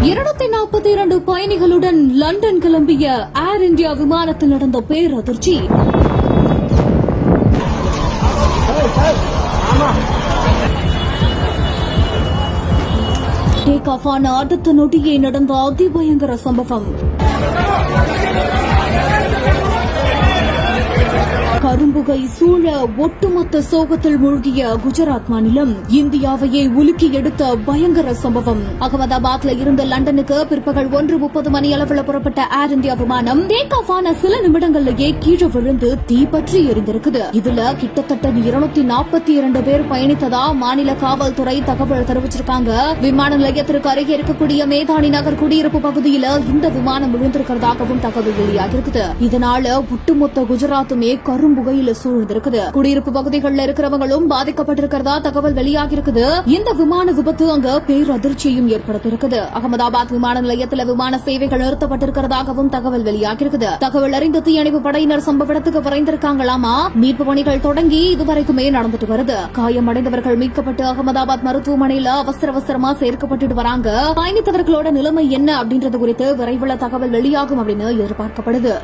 242 பயணிகளுடன் London கிளம்பிய ஏர் India விமானத்தில் நடந்த பேரதிர்ச்சி. டேக் ஆஃப் ஆன அடுத்த நொடியே நடந்த அதிபயங்கர சம்பவம். கரும்புகை சூழ ஒட்டுமொத்த சோகத்தில் மூழ்கிய குஜராத் மாநிலம் இந்தியாவையே உலுக்கி எடுத்த பயங்கர சம்பவம். அகமதாபாத்ல இருந்து லண்டனுக்கு பிற்பகல் 1:30 மணி அளவில் புறப்பட்ட ஏர் இந்தியா விமானம் டேக் ஆஃப் ஆன சில நிமிடங்களிலேயே கீழே விழுந்து தீப்பற்றி எரிந்திருக்குது. இதுல கிட்டத்தட்ட 242 பேர் பயணித்ததா மாநில காவல்துறை தகவல் தெரிவிச்சிருக்காங்க. விமான நிலையத்திற்கு அருகே இருக்கக்கூடிய மேதானி நகர் குடியிருப்பு பகுதியில இந்த விமானம் விழுந்திருக்கிறதாகவும் தகவல் வெளியாகிருக்குது. இதனால ஒட்டுமொத்த குஜராத்துமே புகையில சூழ்ந்திருக்குது. குடியிருப்பு பகுதிகளில் இருக்கிறவங்களும் பாதிக்கப்பட்டிருக்கிறதா தகவல் வெளியாகிருக்குது. இந்த விமான விபத்து அங்க பேரதிர்ச்சியும் ஏற்படுத்திருக்குது. அகமதாபாத் விமான நிலையத்தில் விமான சேவைகள் நிறுத்தப்பட்டிருக்கிறதாகவும் தகவல் வெளியாகிருக்குது. தகவல் அறிந்த தீயணைப்பு படையினர் சம்பவ இடத்துக்கு விரைந்திருக்காங்களாமா. மீட்பு பணிகள் தொடங்கி இதுவரைக்குமே நடந்துட்டு வருது. காயமடைந்தவர்கள் மீட்கப்பட்டு அகமதாபாத் மருத்துவமனையில அவசரமா சேர்க்கப்பட்டு வராங்க. பயணித்தவர்களோட நிலைமை என்ன அப்படின்றது குறித்து விரைவில் தகவல் வெளியாகும் அப்படின்னு எதிர்பார்க்கப்படுது.